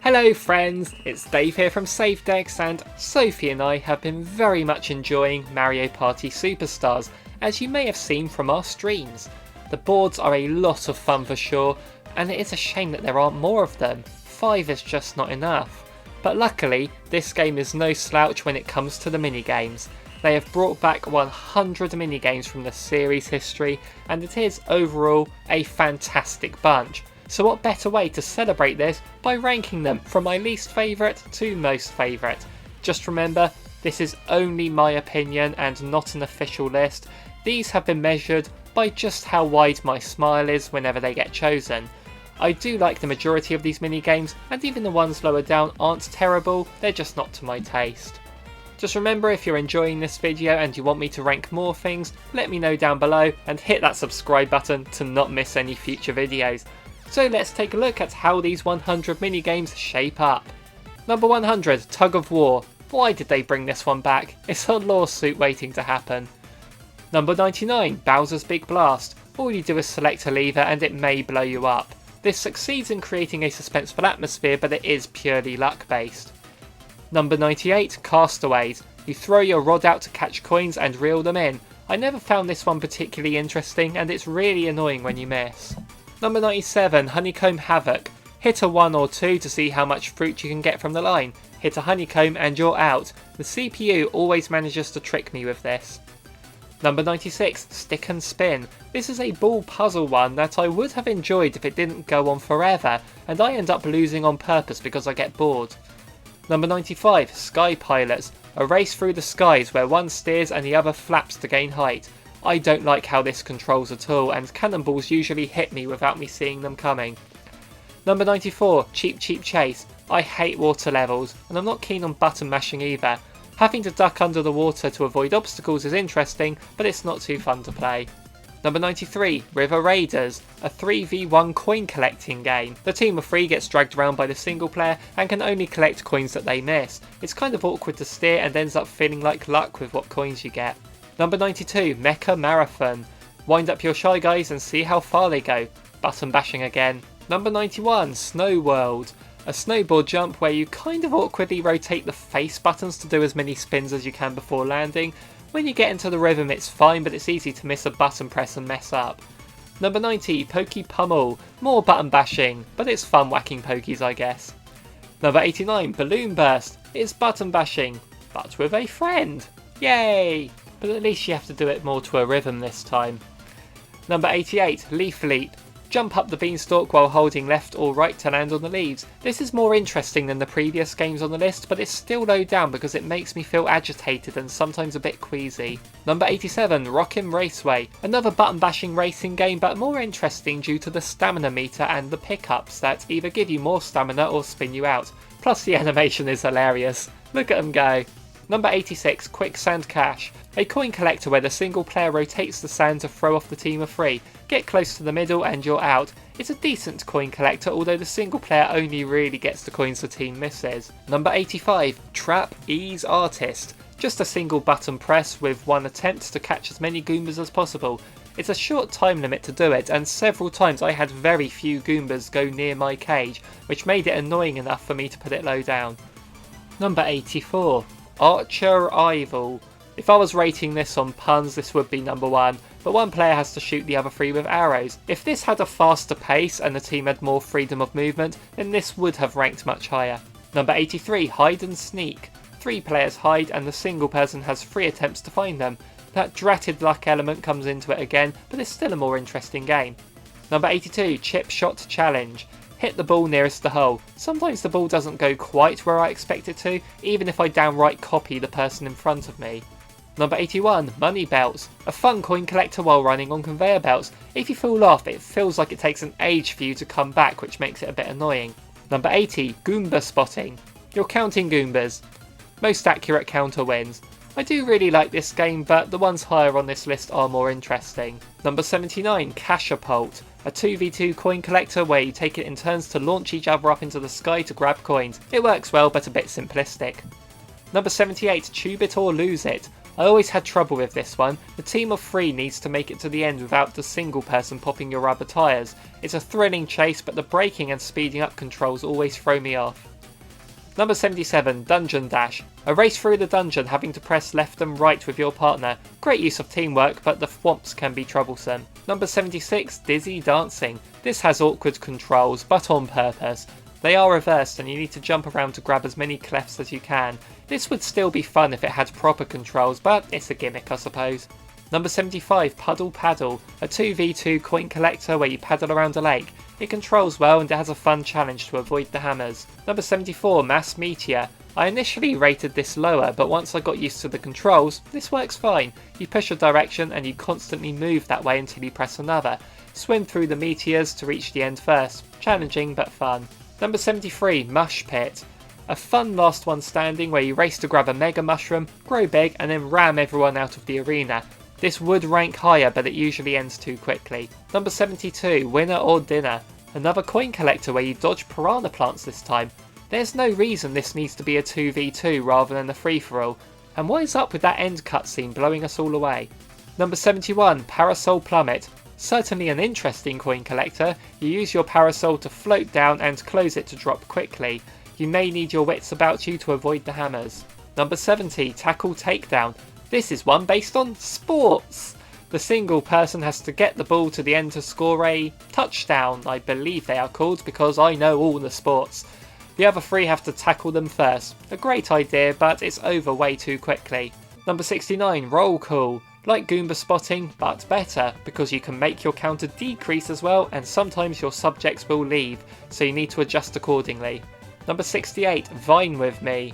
Hello friends, it's Dave here from Save Decks, and Sophie and I have been very much enjoying Mario Party Superstars, as you may have seen from our streams. The boards are a lot of fun for sure, and it is a shame that there aren't more of them. 5 is just not enough. But luckily, this game is no slouch when it comes to the minigames. They have brought back 100 minigames from the series history, and it is overall a fantastic bunch. So what better way to celebrate this by ranking them from my least favourite to most favourite. Just remember, this is only my opinion and not an official list. These have been measured by just how wide my smile is whenever they get chosen. I do like the majority of these minigames, and even the ones lower down aren't terrible, they're just not to my taste. Just remember, if you're enjoying this video and you want me to rank more things, let me know down below and hit that subscribe button to not miss any future videos. So let's take a look at how these 100 minigames shape up. Number 100, Tug of War. Why did they bring this one back? It's a lawsuit waiting to happen. Number 99, Bowser's Big Blast. All you do is select a lever and it may blow you up. This succeeds in creating a suspenseful atmosphere, but it is purely luck based. Number 98, Castaways. You throw your rod out to catch coins and reel them in. I never found this one particularly interesting, and it's really annoying when you miss. Number 97, Honeycomb HAVOC. Hit a 1 or 2 to see how much fruit you can get from the line. Hit a honeycomb and you're out. The CPU always manages to trick me with this. Number 96, Stick and Spin. This is a ball puzzle one that I would have enjoyed if it didn't go on forever, and I end up losing on purpose because I get bored. Number 95, Sky Pilots. A race through the skies where one steers and the other flaps to gain height. I don't like how this controls at all, and cannonballs usually hit me without me seeing them coming. Number 94, Cheep Chase. I hate water levels, and I'm not keen on button mashing either. Having to duck under the water to avoid obstacles is interesting, but it's not too fun to play. Number 93, River Raiders, a 3v1 coin collecting game. The team of 3 gets dragged around by the single player and can only collect coins that they miss. It's kind of awkward to steer and ends up feeling like luck with what coins you get. Number 92, Mecha Marathon. Wind up your Shy Guys and see how far they go. Button bashing again. Number 91, Snow World. A snowboard jump where you kind of awkwardly rotate the face buttons to do as many spins as you can before landing. When you get into the rhythm it's fine, but it's easy to miss a button press and mess up. Number 90, Pokey Pummel. More button bashing, but it's fun whacking pokies, I guess. Number 89, Balloon Burst. It's button bashing, but with a friend. Yay! But at least you have to do it more to a rhythm this time. Number 88, Leaf Leap. Jump up the beanstalk while holding left or right to land on the leaves. This is more interesting than the previous games on the list, but it's still low down because it makes me feel agitated and sometimes a bit queasy. Number 87, ROCKIN Raceway. Another button bashing racing game, but more interesting due to the stamina meter and the pickups that either give you more stamina or spin you out. Plus the animation is hilarious. Look at them go. Number 86, Quicksand Cache. A coin collector where the single player rotates the sand to throw off the team of 3. Get close to the middle and you're out. It's a decent coin collector, although the single player only really gets the coins the team misses. Number 85, Trap Ease Artist. Just a single button press with one attempt to catch as many Goombas as possible. It's a short time limit to do it, and several times I had very few Goombas go near my cage, which made it annoying enough for me to put it low down. Number 84, ARCHER-IVAL. If I was rating this on puns, this would be number 1, but one player has to shoot the other 3 with arrows. If this had a faster pace and the team had more freedom of movement, then this would have ranked much higher. Number 83, Hide and Sneak. 3 players hide and the single person has 3 attempts to find them. That dratted luck element comes into it again, but it's still a more interesting game. Number 82, Chip Shot Challenge. Hit the ball nearest the hole. Sometimes the ball doesn't go quite where I expect it to, even if I downright copy the person in front of me. Number 81, Money Belts. A fun coin collector while running on conveyor belts. If you fall off, it feels like it takes an age for you to come back, which makes it a bit annoying. Number 80, Goomba Spotting. You're counting Goombas. Most accurate counter wins. I do really like this game, but the ones higher on this list are more interesting. Number 79, CASHAPULT. A 2v2 coin collector where you take it in turns to launch each other up into the sky to grab coins. It works well, but a bit simplistic. Number 78, Tube It or Lose It. I always had trouble with this one. The team of 3 needs to make it to the end without the single person popping your rubber tyres. It's a thrilling chase, but the braking and speeding up controls always throw me off. Number 77, Dungeon Dash. A race through the dungeon having to press left and right with your partner. Great use of teamwork, but the thwomps can be troublesome. Number 76, Dizzy Dancing. This has awkward controls, but on purpose. They are reversed and you need to jump around to grab as many clefs as you can. This would still be fun if it had proper controls, but it's a gimmick I suppose. Number 75, Puddle Paddle, a 2v2 coin collector where you paddle around a lake. It controls well and it has a fun challenge to avoid the hammers. Number 74, Mass METEOR. I initially rated this lower, but once I got used to the controls, this works fine. You push a direction and you constantly move that way until you press another. Swim through the meteors to reach the end first. Challenging but fun. Number 73, Mush Pit. A fun last one standing where you race to grab a mega mushroom, grow big and then ram everyone out of the arena. This would rank higher, but it usually ends too quickly. Number 72, Winner or Dinner. Another coin collector where you dodge piranha plants this time. There's no reason this needs to be a 2v2 rather than a free-for-all. And what is up with that end cutscene blowing us all away? Number 71, Parasol Plummet. Certainly an interesting coin collector. You use your parasol to float down and close it to drop quickly. You may need your wits about you to avoid the hammers. Number 70, Tackle Takedown. This is one based on sports. The single person has to get the ball to the end to score a touchdown, I believe they are called because I know all the sports. The other three have to tackle them first. A great idea, but it's over way too quickly. Number 69, Roll Call. Like Goomba spotting, but better, because you can make your counter decrease as well, and sometimes your subjects will leave, so you need to adjust accordingly. Number 68, Vine With Me.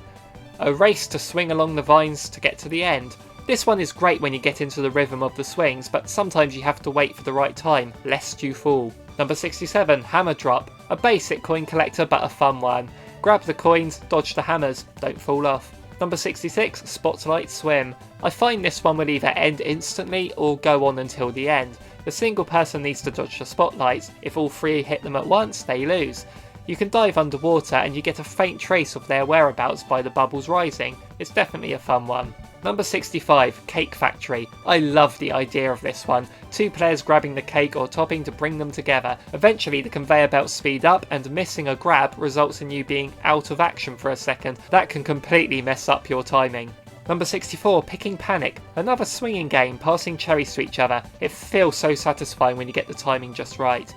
A race to swing along the vines to get to the end. This one is great when you get into the rhythm of the swings, but sometimes you have to wait for the right time, lest you fall. Number 67, Hammer Drop. A basic coin collector, but a fun one. Grab the coins, dodge the hammers, don't fall off. Number 66, Spotlight Swim. I find this one will either end instantly or go on until the end. The single person needs to dodge the spotlights. If all three hit them at once, they lose. You can dive underwater and you get a faint trace of their whereabouts by the bubbles rising. It's definitely a fun one. Number 65, Cake Factory. I love the idea of this one. Two players grabbing the cake or topping to bring them together. Eventually the conveyor belts speed up and missing a grab results in you being out of action for a second. That can completely mess up your timing. Number 64, Picking Panic. Another swinging game, passing cherries to each other. It feels so satisfying when you get the timing just right.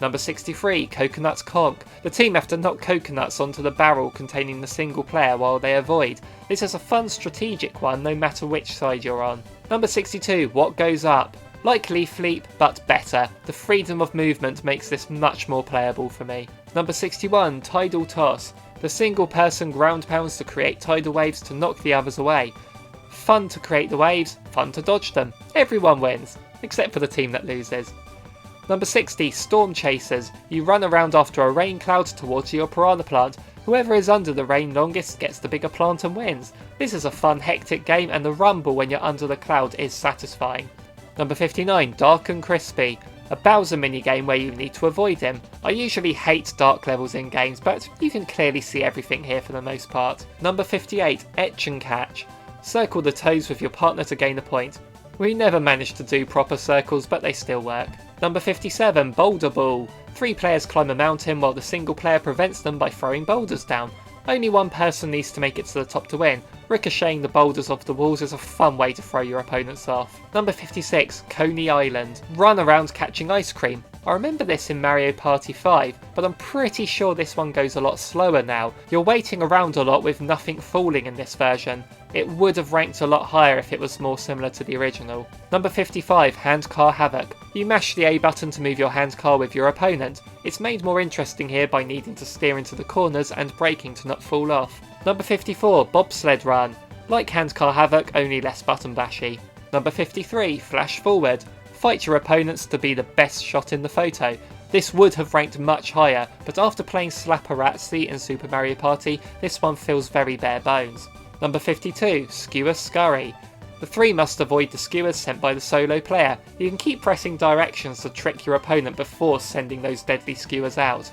Number 63, Coconut's Conk. The team have to knock coconuts onto the barrel containing the single player while they avoid. This is a fun strategic one no matter which side you're on. Number 62, What Goes Up. Like Leaf Leap, but better. The freedom of movement makes this much more playable for me. Number 61, Tidal Toss. The single person ground pounds to create tidal waves to knock the others away. Fun to create the waves, fun to dodge them. Everyone wins, except for the team that loses. Number 60, Storm Chasers. You run around after a rain cloud towards your piranha plant. Whoever is under the rain longest gets the bigger plant and wins. This is a fun hectic game and the rumble when you're under the cloud is satisfying. Number 59, Dark and Crispy. A Bowser minigame where you need to avoid him. I usually hate dark levels in games, but you can clearly see everything here for the most part. Number 58, Etch and Catch. Circle the toes with your partner to gain a point. We never managed to do proper circles, but they still work. Number 57, Boulder Ball. 3 players climb a mountain while the single player prevents them by throwing boulders down. Only one person needs to make it to the top to win. Ricocheting the boulders off the walls is a fun way to throw your opponents off. Number 56, Coney Island. Run around catching ice cream. I remember this in Mario Party 5, but I'm pretty sure this one goes a lot slower now. You're waiting around a lot with nothing falling in this version. It would have ranked a lot higher if it was more similar to the original. Number 55, HANDCAR HAVOC. You mash the A button to move your HANDCAR with your opponent. It's made more interesting here by needing to steer into the corners and braking to not fall off. Number 54, Bobsled Run. Like HANDCAR HAVOC, only less button bashy. Number 53, Flash Forward. Fight your opponents to be the best shot in the photo. This would have ranked much higher, but after playing Slapperazzi in Super Mario Party, this one feels very bare bones. Number 52, Skewer Scurry. The 3 must avoid the skewers sent by the solo player. You can keep pressing directions to trick your opponent before sending those deadly skewers out.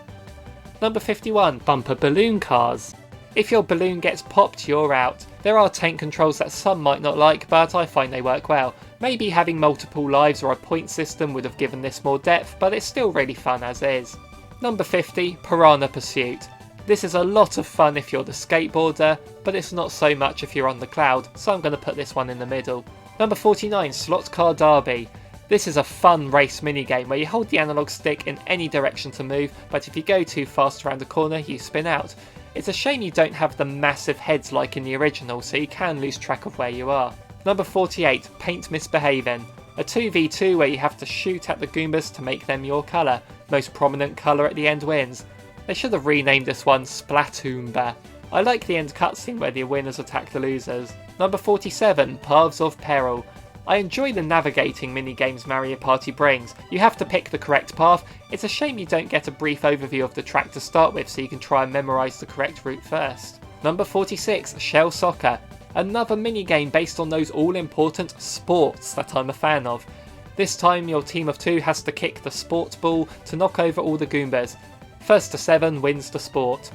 Number 51, Bumper Balloon Cars. If your balloon gets popped, you're out. There are tank controls that some might not like, but I find they work well. Maybe having multiple lives or a point system would have given this more depth, but it's still really fun as is. Number 50, Piranha Pursuit. This is a lot of fun if you're the skateboarder, but it's not so much if you're on the cloud, so I'm going to put this one in the middle. Number 49, Slot Car Derby. This is a fun race minigame where you hold the analog stick in any direction to move, but if you go too fast around a corner you spin out. It's a shame you don't have the massive heads like in the original, so you can lose track of where you are. Number 48, Paint Misbehavin'. A 2v2 where you have to shoot at the Goombas to make them your colour. Most prominent colour at the end wins. They should have renamed this one Splatoomba. I like the end cutscene where the winners attack the losers. Number 47, Paths of Peril. I enjoy the navigating minigames Mario Party brings. You have to pick the correct path. It's a shame you don't get a brief overview of the track to start with, so you can try and memorise the correct route first. Number 46, Shell Soccer. Another minigame based on those all-important sports that I'm a fan of. This time your team of 2 has to kick the sport ball to knock over all the Goombas. First to 7 wins the sport.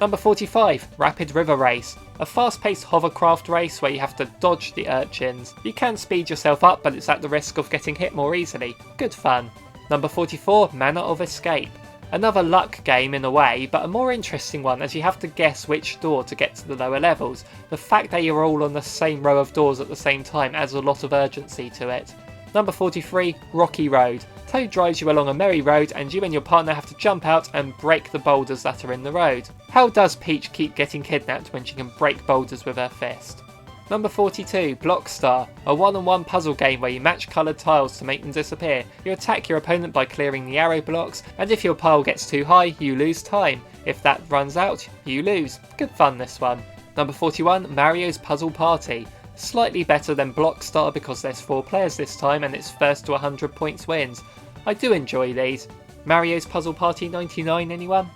Number 45, Rapid River Race. A fast-paced hovercraft race where you have to dodge the urchins. You can speed yourself up, but it's at the risk of getting hit more easily. Good fun. Number 44, Manner of Escape. Another luck game in a way, but a more interesting one as you have to guess which door to get to the lower levels. The fact that you're all on the same row of doors at the same time adds a lot of urgency to it. Number 43, Rocky Road. Toad drives you along a merry road and you and your partner have to jump out and break the boulders that are in the road. How does Peach keep getting kidnapped when she can break boulders with her fist? Number 42, Blockstar. A one-on-one puzzle game where you match coloured tiles to make them disappear. You attack your opponent by clearing the arrow blocks, and if your pile gets too high, you lose time. If that runs out, you lose. Good fun this one. Number 41, Mario's Puzzle Party. Slightly better than Blockstar because there's 4 players this time and it's first to 100 points wins. I do enjoy these. Mario's Puzzle Party 99, anyone?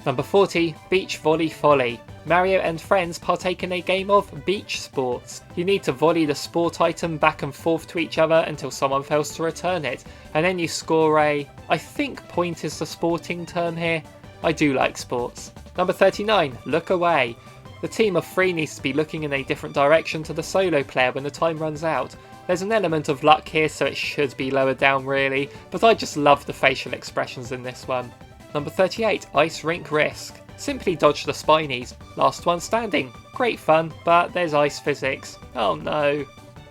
Number 40, Beach Volley Folly. Mario and friends partake in a game of beach sports. You need to volley the sport item back and forth to each other until someone fails to return it, and then you score I think point is the sporting term here. I do like sports. Number 39, Look Away. The team of 3 needs to be looking in a different direction to the solo player when the time runs out. There's an element of luck here, so it should be lower down really, but I just love the facial expressions in this one. Number 38, ICE-RINK Risk. Simply dodge the spinies. Last one standing. Great fun, but there's ice physics. Oh no.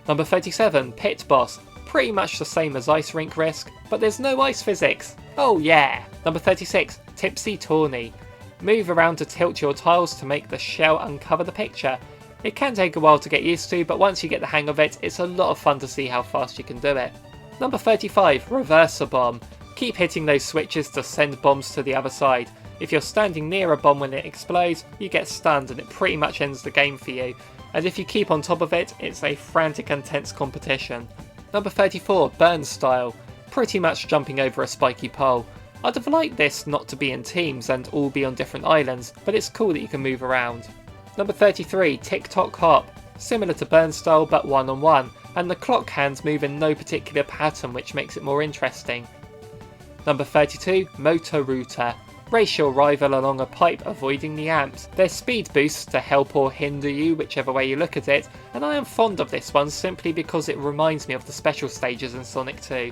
Number 37, Pit Boss. Pretty much the same as ICE-RINK Risk, but there's no ice physics. Oh yeah. Number 36, Tipsy Tourney. Move around to tilt your tiles to make the shell uncover the picture. It can take a while to get used to, but once you get the hang of it, it's a lot of fun to see how fast you can do it. Number 35, REVERS-A-BOMB. Keep hitting those switches to send bombs to the other side. If you're standing near a bomb when it explodes, you get stunned and it pretty much ends the game for you. And if you keep on top of it, it's a frantic and tense competition. Number 34, Burn Style. Pretty much jumping over a spiky pole. I'd have liked this not to be in teams and all be on different islands, but it's cool that you can move around. Number 33, Tick-Tock Hop. Similar to Burn Style but one-on-one, and the clock hands move in no particular pattern which makes it more interesting. Number 32, Motor Router. Race your rival along a pipe avoiding the amps. There's speed boosts to help or hinder you whichever way you look at it, and I am fond of this one simply because it reminds me of the special stages in Sonic 2.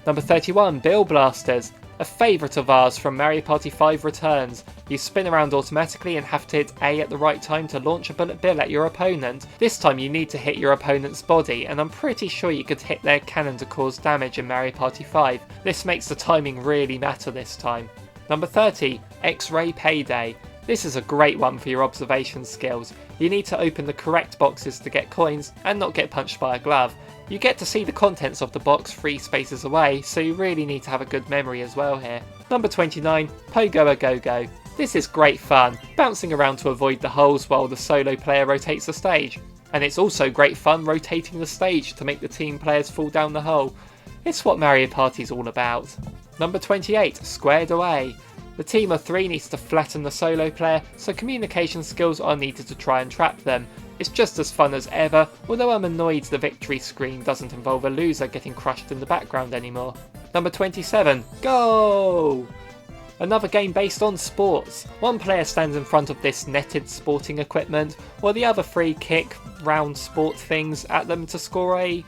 Number 31, Bill Blasters. A favourite of ours from Mario Party 5 Returns. You spin around automatically and have to hit A at the right time to launch a bullet bill at your opponent. This time you need to hit your opponent's body, and I'm pretty sure you could hit their cannon to cause damage in Mario Party 5. This makes the timing really matter this time. Number 30, X-Ray Payday. This is a great one for your observation skills. You need to open the correct boxes to get coins and not get punched by a glove. You get to see the contents of the box 3 spaces away, so you really need to have a good memory as well here. Number 29, POGO-A-GO-GO. This is great fun, bouncing around to avoid the holes while the solo player rotates the stage. And it's also great fun rotating the stage to make the team players fall down the hole. It's what Mario Party's all about. Number 28, Squared Away. The team of 3 needs to flatten the solo player, so communication skills are needed to try and trap them. It's just as fun as ever, although I'm annoyed the victory screen doesn't involve a loser getting crushed in the background anymore. Number 27, Go! Another game based on sports. One player stands in front of this netted sporting equipment, while the other 3 kick round sport things at them to score I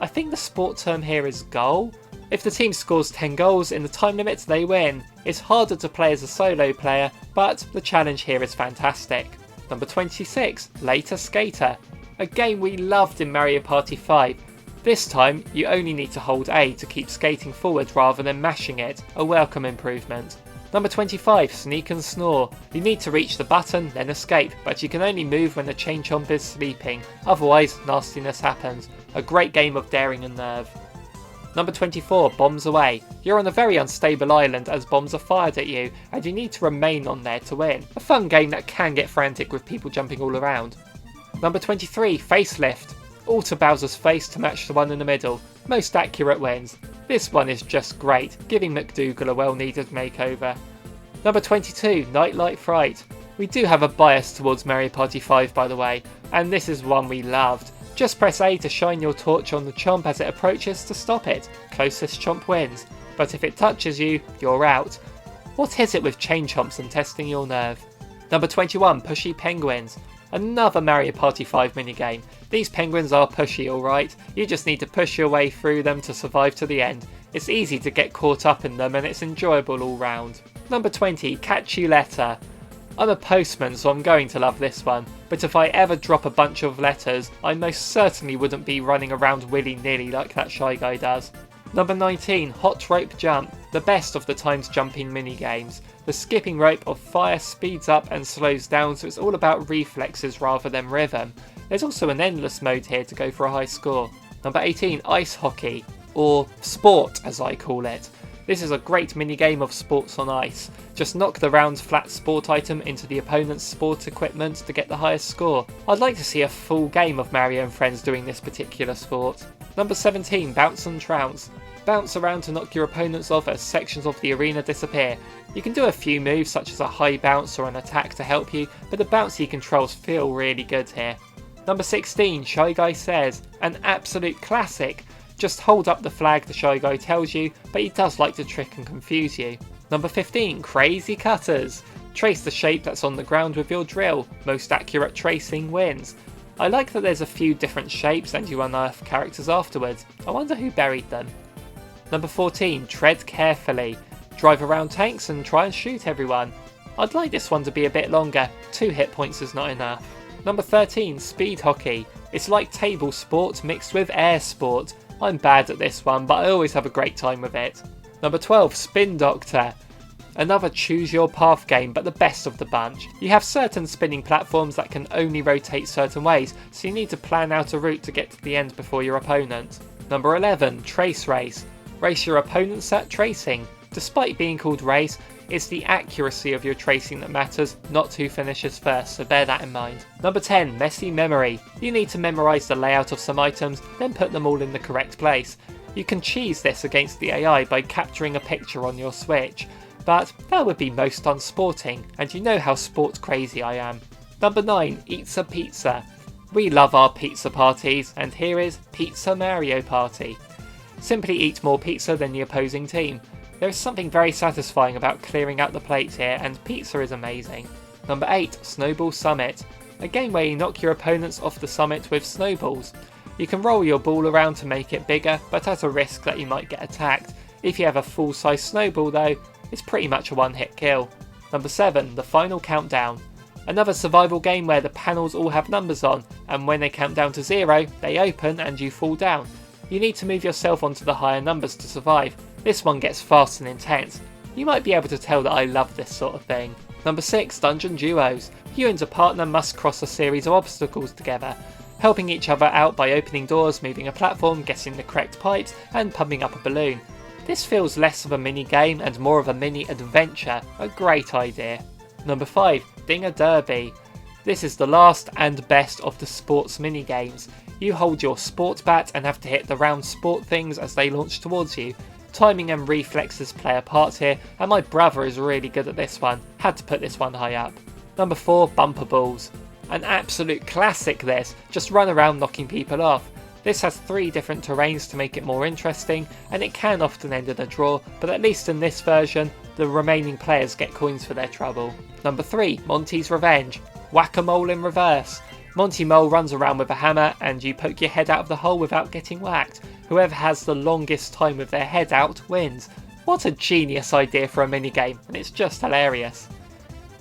think the sport term here is goal. If the team scores 10 goals in the time limit, they win. It's harder to play as a solo player, but the challenge here is fantastic. Number 26, Later Skater, a game we loved in Mario Party 5. This time, you only need to hold A to keep skating forward rather than mashing it, a welcome improvement. Number 25, Sneak and Snore. You need to reach the button, then escape, but you can only move when the chain chomp is sleeping, otherwise nastiness happens. A great game of daring and nerve. Number 24, Bombs Away. You're on a very unstable island as bombs are fired at you, and you need to remain on there to win. A fun game that can get frantic with people jumping all around. Number 23, Facelift. Alter Bowser's face to match the one in the middle. Most accurate wins. This one is just great, giving McDougal a well needed makeover. Number 22, Nightlight Fright. We do have a bias towards Mario Party 5 by the way, and this is one we loved. Just press A to shine your torch on the chomp as it approaches to stop it. Closest chomp wins, but if it touches you, you're out. What is it with chain chomps and testing your nerve? Number 21, Pushy Penguins. Another Mario Party 5 minigame. These penguins are pushy alright, you just need to push your way through them to survive to the end. It's easy to get caught up in them and it's enjoyable all round. Number 20, Catch You Letter. I'm a postman so I'm going to love this one, but if I ever drop a bunch of letters, I most certainly wouldn't be running around willy-nilly like that Shy Guy does. Number 19, Hot Rope Jump, the best of the times jumping minigames. The skipping rope of fire speeds up and slows down, so it's all about reflexes rather than rhythm. There's also an endless mode here to go for a high score. Number 18, Ice Hockey, or Sport as I call it. This is a great minigame of sports on ice. Just knock the round flat sport item into the opponent's sport equipment to get the highest score. I'd like to see a full game of Mario and friends doing this particular sport. Number 17, Bounce and Trounce. Bounce around to knock your opponents off as sections of the arena disappear. You can do a few moves such as a high bounce or an attack to help you, but the bouncy controls feel really good here. Number 16, Shy Guy Says, an absolute classic. Just hold up the flag the Shy Guy tells you, but he does like to trick and confuse you. Number 15, Crazy Cutters. Trace the shape that's on the ground with your drill. Most accurate tracing wins. I like that there's a few different shapes and you unearth characters afterwards. I wonder who buried them. Number 14, Tread Carefully. Drive around tanks and try and shoot everyone. I'd like this one to be a bit longer, 2 hit points is not enough. Number 13, Speed Hockey. It's like table sport mixed with air sport. I'm bad at this one, but I always have a great time with it. Number 12, Spin Doctor. Another choose your path game, but the best of the bunch. You have certain spinning platforms that can only rotate certain ways, so you need to plan out a route to get to the end before your opponent. Number 11, Trace Race. Race your opponents at tracing. Despite being called race, it's the accuracy of your tracing that matters, not who finishes first, so bear that in mind. Number 10, Messy Memory. You need to memorise the layout of some items, then put them all in the correct place. You can cheese this against the AI by capturing a picture on your Switch, but that would be most unsporting, and you know how sports crazy I am. Number 9, Eats a Pizza. We love our pizza parties, and here is Pizza Mario Party. Simply eat more pizza than the opposing team. There is something very satisfying about clearing out the plates here, and pizza is amazing. Number 8, Snowball Summit. A game where you knock your opponents off the summit with snowballs. You can roll your ball around to make it bigger, but at a risk that you might get attacked. If you have a full-size snowball though, it's pretty much a one-hit kill. Number 7, The Final Countdown. Another survival game where the panels all have numbers on, and when they count down to 0, they open and you fall down. You need to move yourself onto the higher numbers to survive. This one gets fast and intense. You might be able to tell that I love this sort of thing. Number 6, Dungeon Duos. You and a partner must cross a series of obstacles together, helping each other out by opening doors, moving a platform, getting the correct pipes, and pumping up a balloon. This feels less of a mini game and more of a mini adventure, a great idea. Number 5, Ding a Derby. This is the last and best of the sports mini games. You hold your sport bat and have to hit the round sport things as they launch towards you. Timing and reflexes play a part here, and my brother is really good at this one. Had to put this one high up. Number 4, Bumper Balls. An absolute classic this, just run around knocking people off. This has 3 different terrains to make it more interesting, and it can often end in a draw, but at least in this version, the remaining players get coins for their trouble. Number 3, Monty's Revenge. Whack-a-mole in reverse. Monty Mole runs around with a hammer and you poke your head out of the hole without getting whacked. Whoever has the longest time with their head out wins. What a genius idea for a minigame, and it's just hilarious.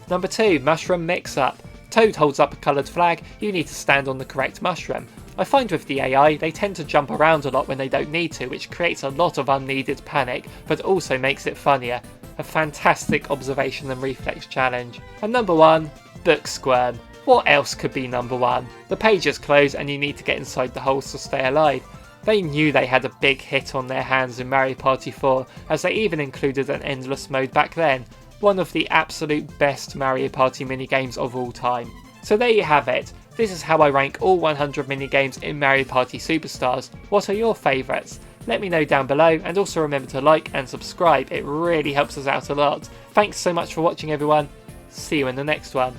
Number 2, Mushroom Mix-Up. Toad holds up a coloured flag, you need to stand on the correct mushroom. I find with the AI, they tend to jump around a lot when they don't need to, which creates a lot of unneeded panic, but also makes it funnier. A fantastic observation and reflex challenge. And number 1, Book Squirm. What else could be number 1? The pages close and you need to get inside the holes to stay alive. They knew they had a big hit on their hands in Mario Party 4, as they even included an endless mode back then. One of the absolute best Mario Party minigames of all time. So there you have it. This is how I rank all 100 minigames in Mario Party Superstars. What are your favourites? Let me know down below, and also remember to like and subscribe, it really helps us out a lot. Thanks so much for watching everyone, see you in the next one.